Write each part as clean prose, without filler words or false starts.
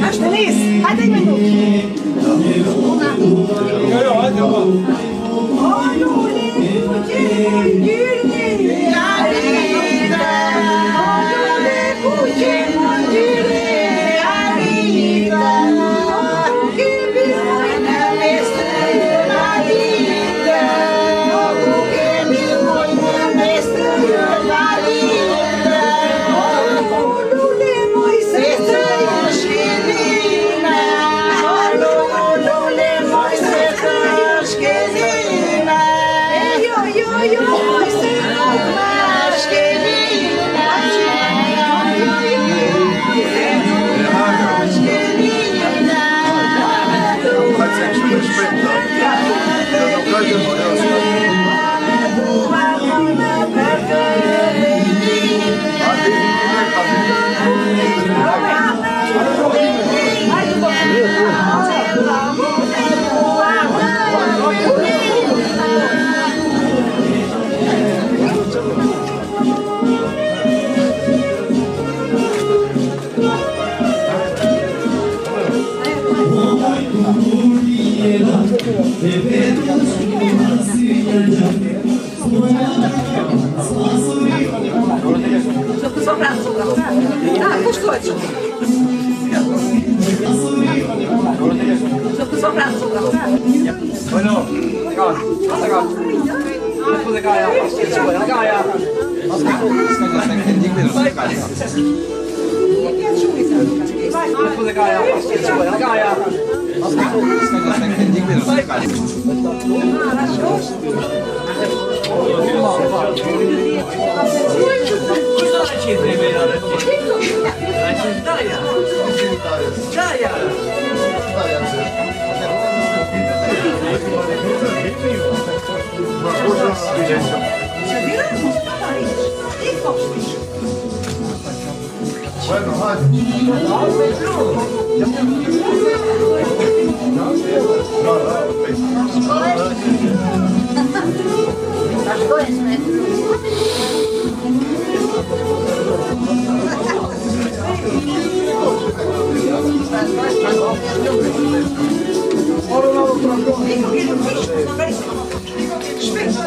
Ashtë nis, hajde një minutë. Jo, hajde, pa. O, luli, kuqin, gjyrni, arita. O, luli, kuqin, gjyrni, arita. O, kipi, mojnë, mestrë, arita. O, kipi, mojnë, mestrë, arita. O, luli, moj sestrë, shkilina. O, luli, moj sestrë, shkilina. Jo, moj sestrë, shkilina. Bueno, legal. Depois da gaia, da gaia. Depois da gaia, da gaia. Bueno, Spek.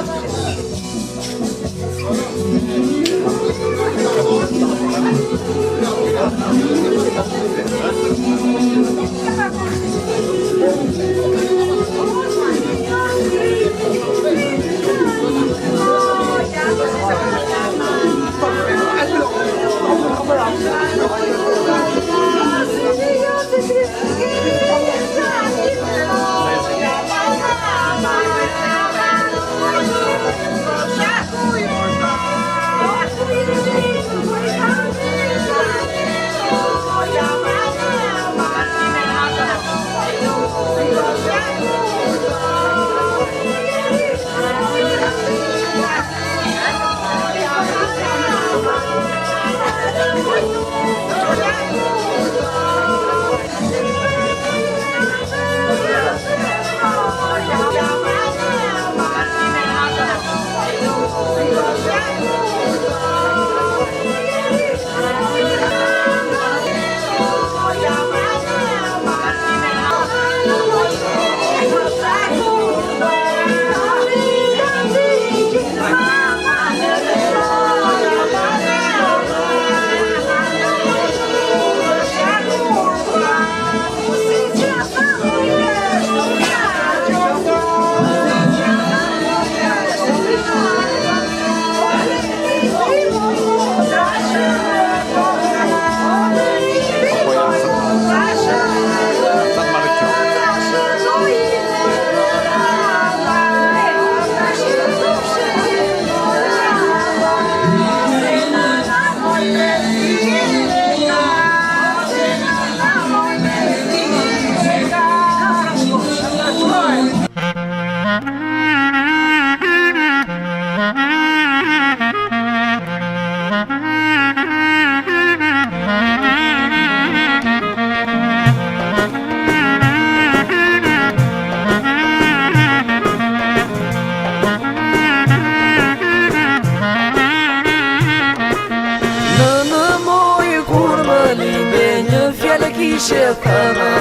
kishe thënë,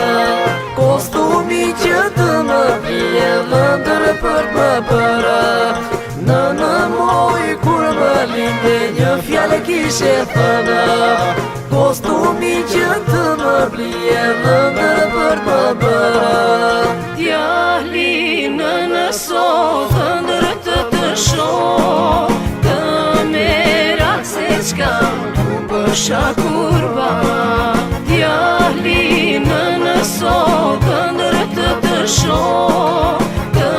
kostumi që të më bje vëndër për më bërë. Në moj kur më linde një fjallë kishe thënë, kostumi që të më bje vëndër për më bërë. Djali në sot vëndër të shoh, të merak se qka më bësha kurba. Djali në sot vëndër të shoh, të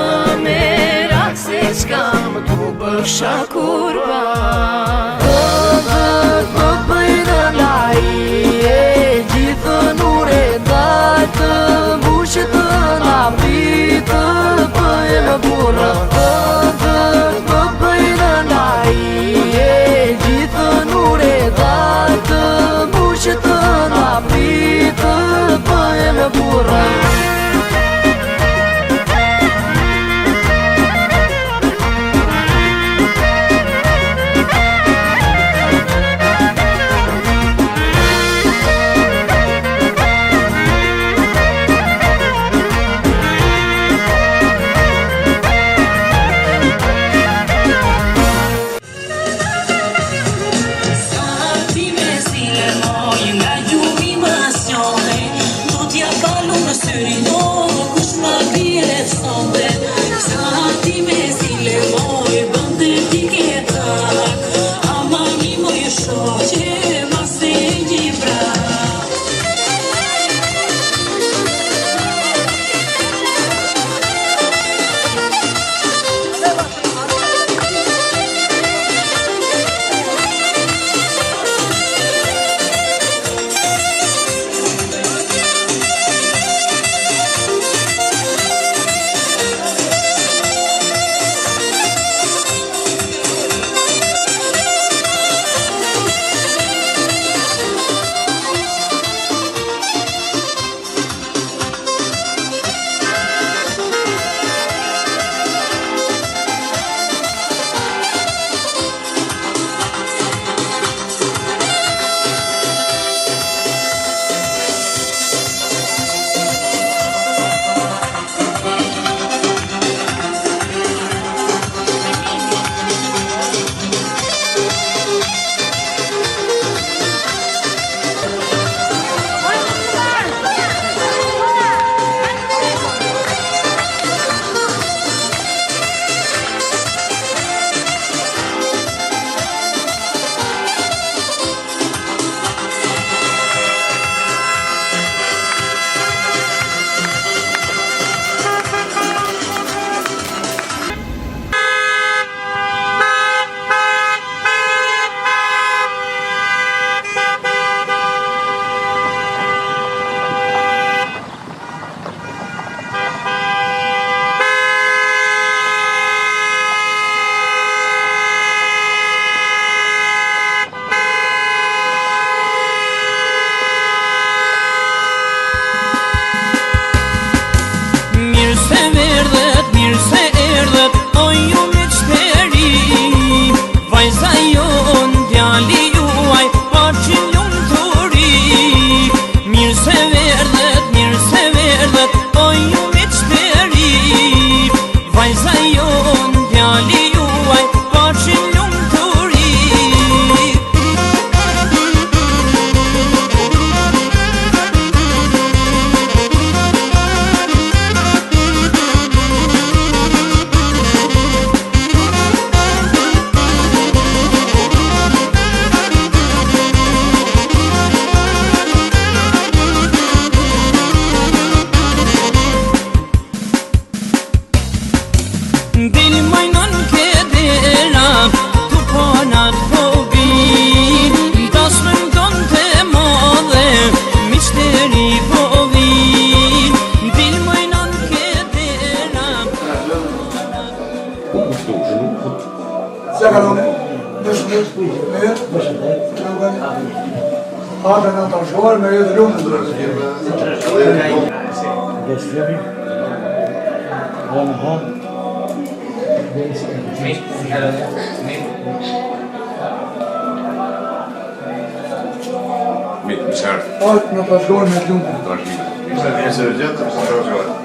merak se qka më bësha kurba. Të bëjnë laj e gjithë nure daj, të mbushë të napi të bëjnë burra. Të bëjnë laj e gjithë nure daj, të mbushë të napi të bëjnë burra. Ata në të shkuar me jetë lumë. Hajtë në trashgojnë me lumë. Ishte vjenë se rëgjetë, se trashgojnë.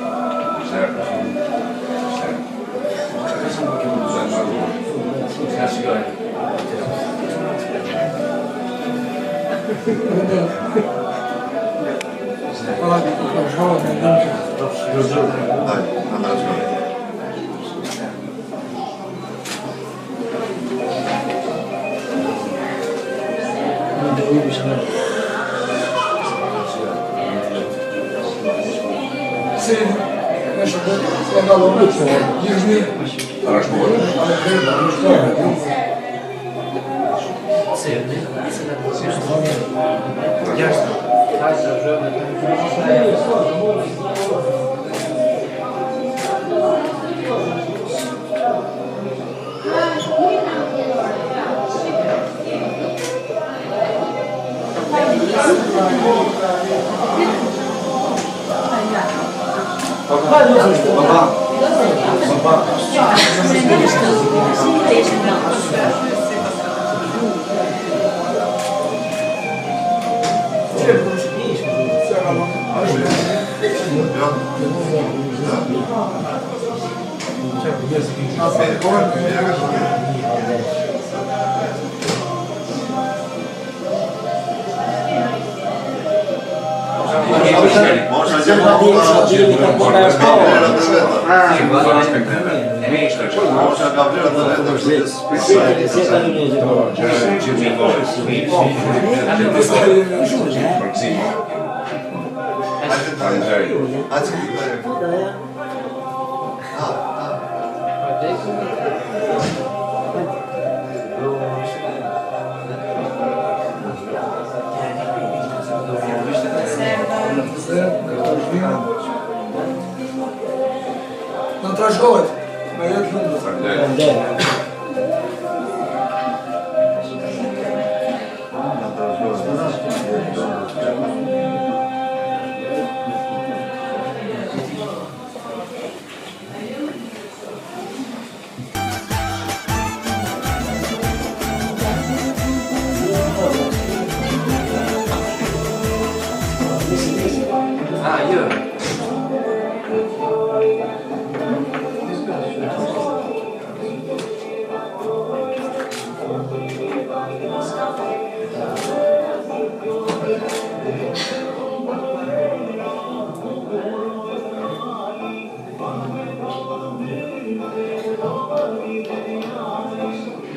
Në trashgojnë me jetë lumë.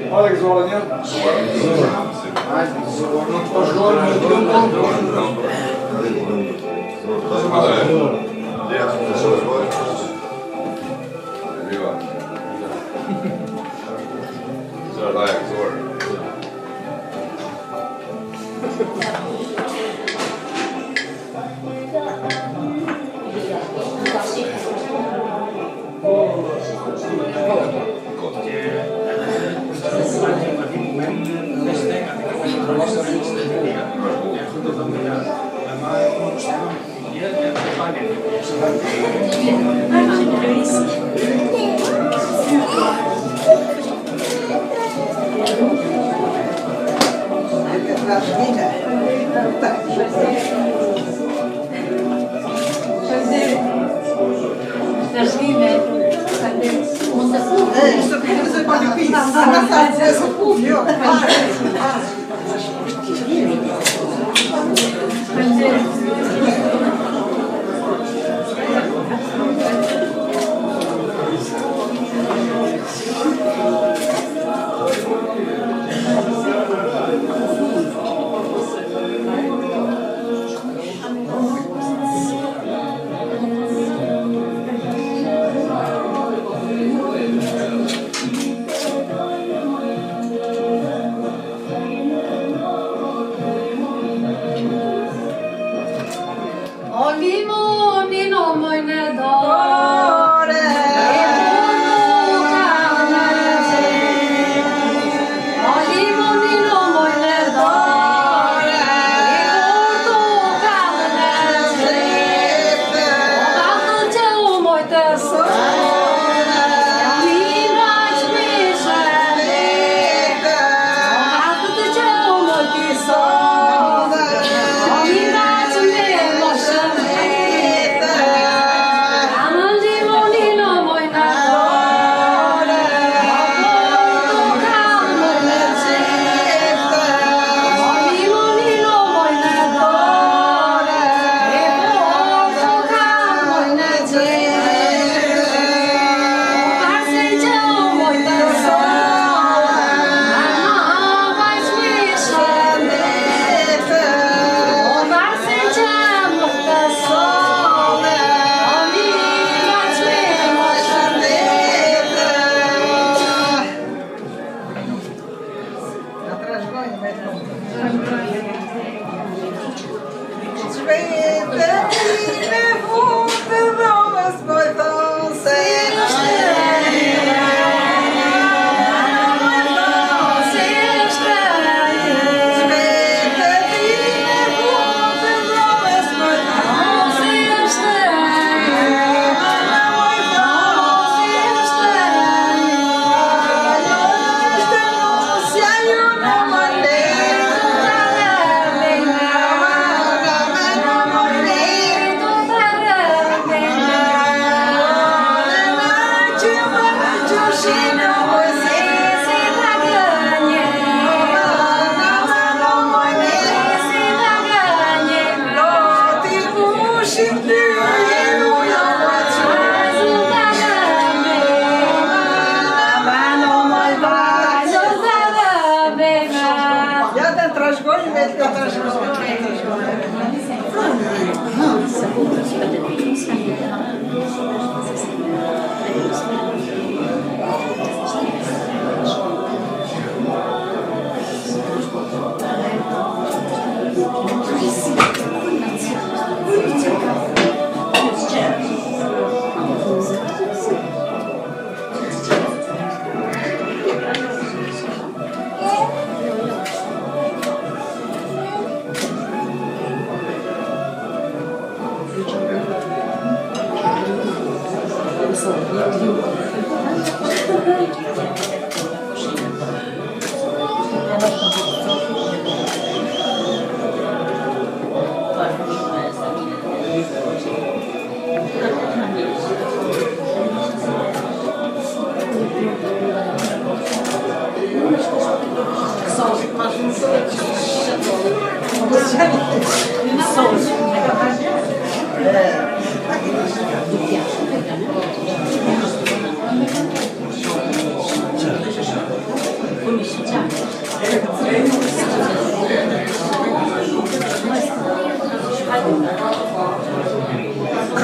Hajde këzore një. Në trashgojnë me jetë lumë.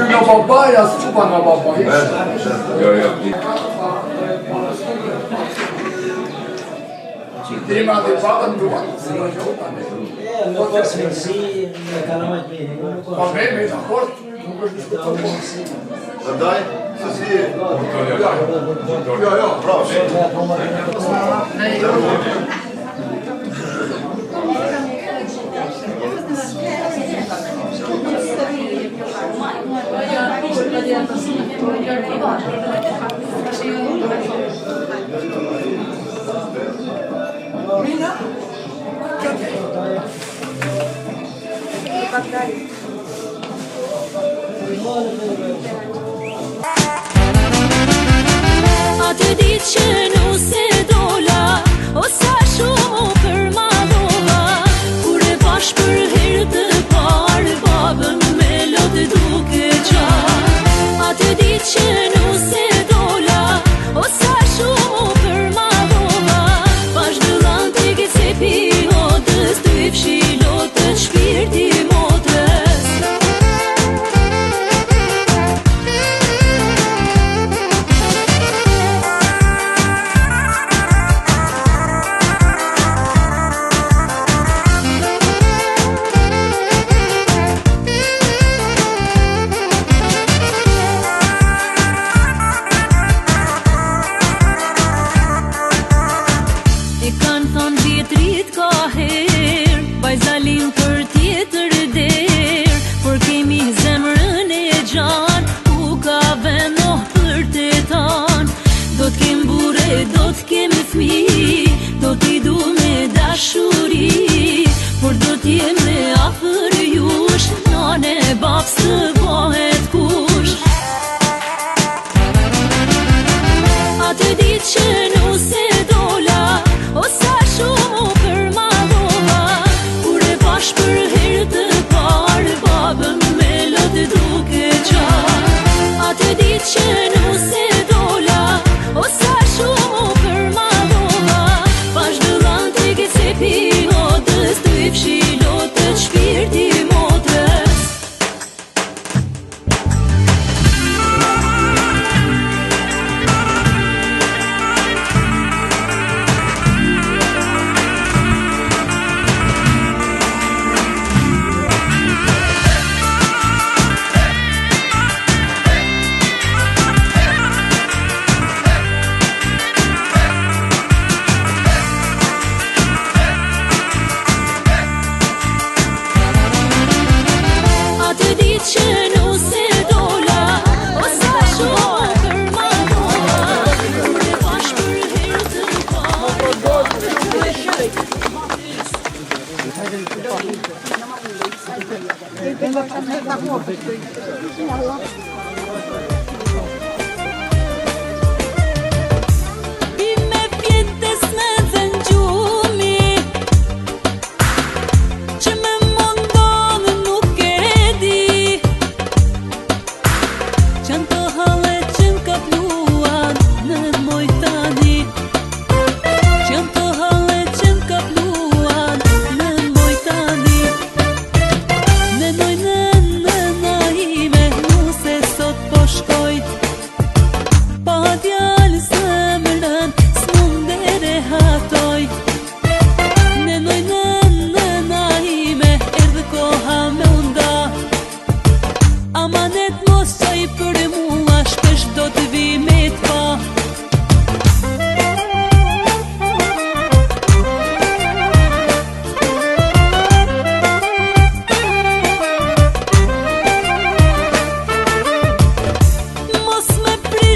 Nga babaja, s'qupa nga babaja. Jo. Dima dhe patën duha. Nuk është mirësi, me kalamajt me. Pa me dakord, nuk është diskutuar. Andaj, se si e? Jo. Bravo. Atë ditë që nuse dola, o sa shumë u përmanova, kur e pash për herë të parë, babën me lot duke qarë. Atë ditë që nuse dola, o sa shumë u përmanova, pash dëllan të gëcepi hodës, të i fshilot të shpirti motrës. E kanë thonë vjetrit ka her, bajzalin për tjetër der, por kemi zemrën e gjan, ku ka venoh për të tan. Do t'kem bure, do t'kem fmi, do t'i du me dashuri, por do t'jem me afër jush, nane babs të bëhet kush. Atë ditë që nuse dola, o sa shumë u përmanova, kur e pash për herë të parë, babën me lot duke qarë. Atë ditë që nuse dola, o sa shumë u përmanova, pash dëllan të gëcepi hodës, të i fshilot të shpirti motrës. Atë ditë që nuse dola, o sa shumë përmanova, kur e pash për herë të parë. Bime pjetës me zëngjumi, që me mundon nuk e di, që në të hale që në kapluan në mojtani, që në të hale që në kapluan në mojtani. Nenoj nëna ime, nuse sot po shkojt, pa djallë zemrën, s'mundere hatoj. Nenoj nëna ime, erdhë koha me unda, amanet mos qaj për mua, shpesh do të vi me t'pa. Mos me pri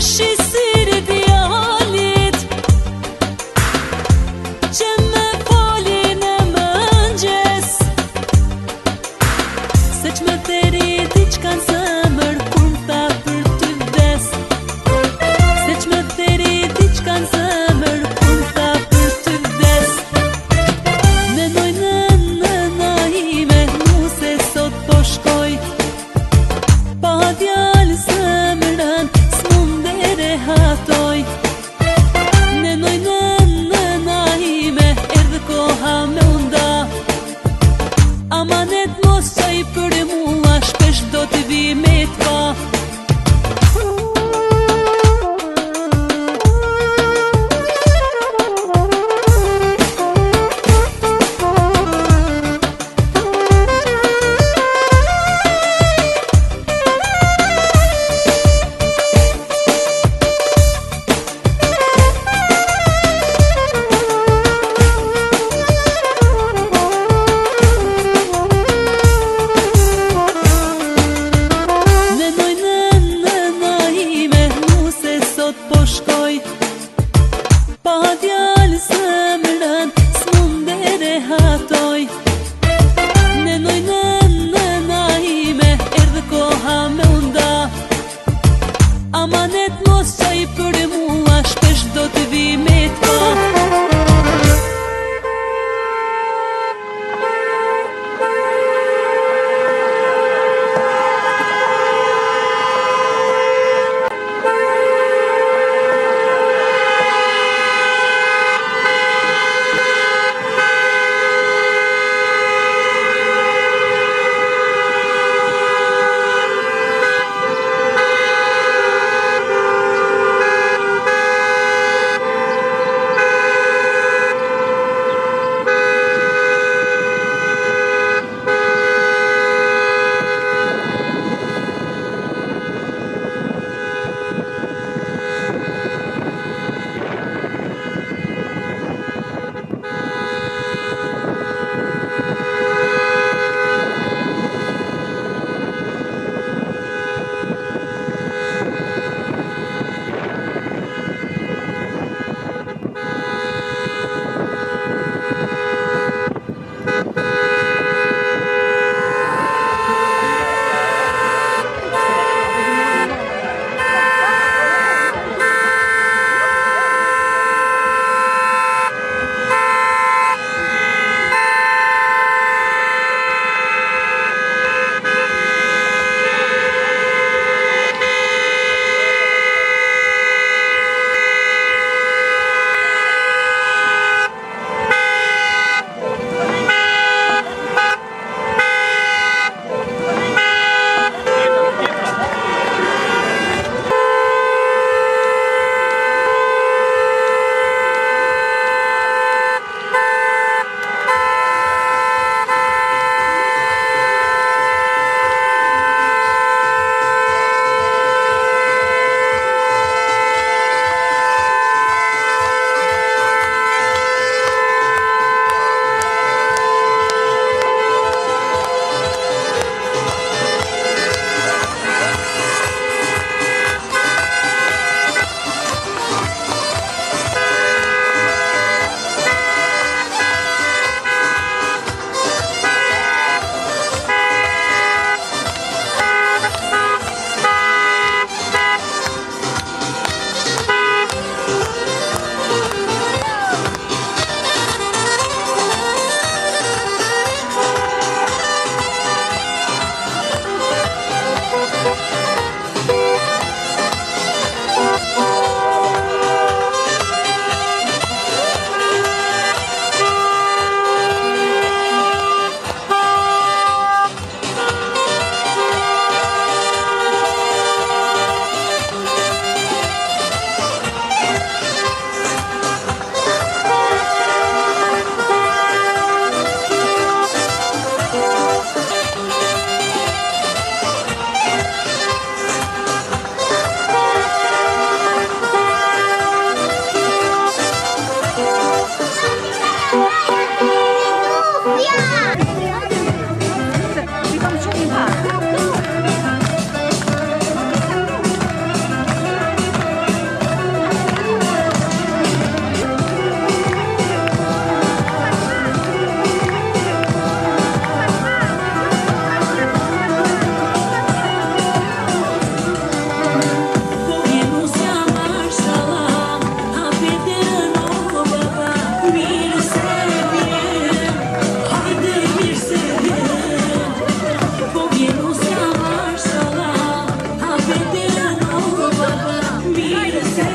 mirë se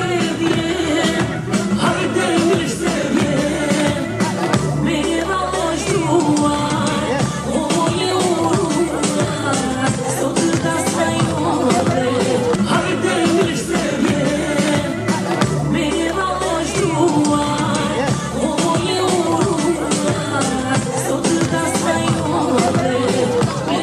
vjen, hajde mirë se vjen, me vazhduar, o je uruar, sot ka stajote, hajde mirë se vjen, me vazhduar, o je uruar, sot ka stajote, me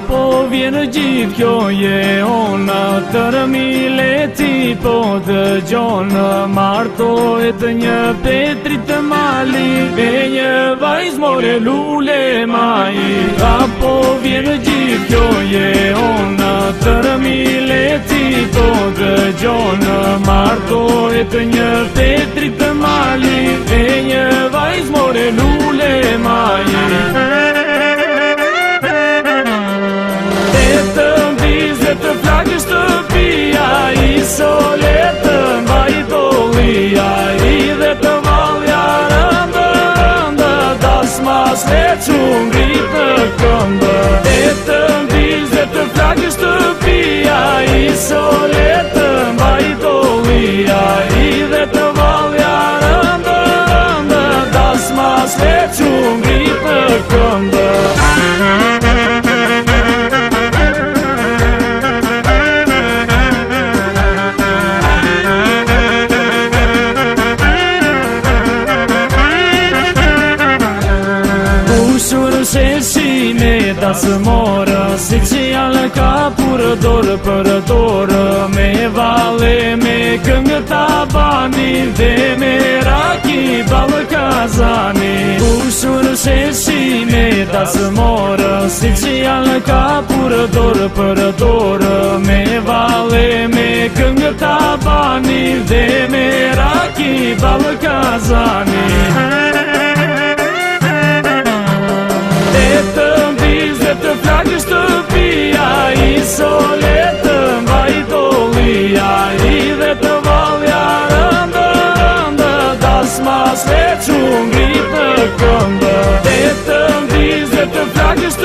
po vjen gjithë kjo je ona, tërmileti po dëgjonë, martohet një Petri të mali, e një vajz more lule maji. Po vjen gjithë kjo je ona, tërmileti po dëgjonë, martohet një Petri të mali, e një vajz more lule maji. Të flakë shtëpia, i soletën bajtolia, i dhe të valja rëndë, das mas le qënë gritë në këmbë. E të mbiz dhe të flakë shtëpia, i soletën bajtolia, i dhe të valja rëndë, das mas le qënë gritë në këmbë. Si me dasë morë, si që janë ka dorë për dorë, me vale, me këngë tabani, dhe me raki balë kazani. Ushur sheshi me dasë morë, si që janë ka dorë për dorë, me vale, me këngë tabani, dhe me raki balë kazani. Të flakë shtëpia, i soletën bajtolia, i dhe të valja rëndë, das mas le qënë gritë në këmbë. E të mbiz dhe të flakë shtëpia,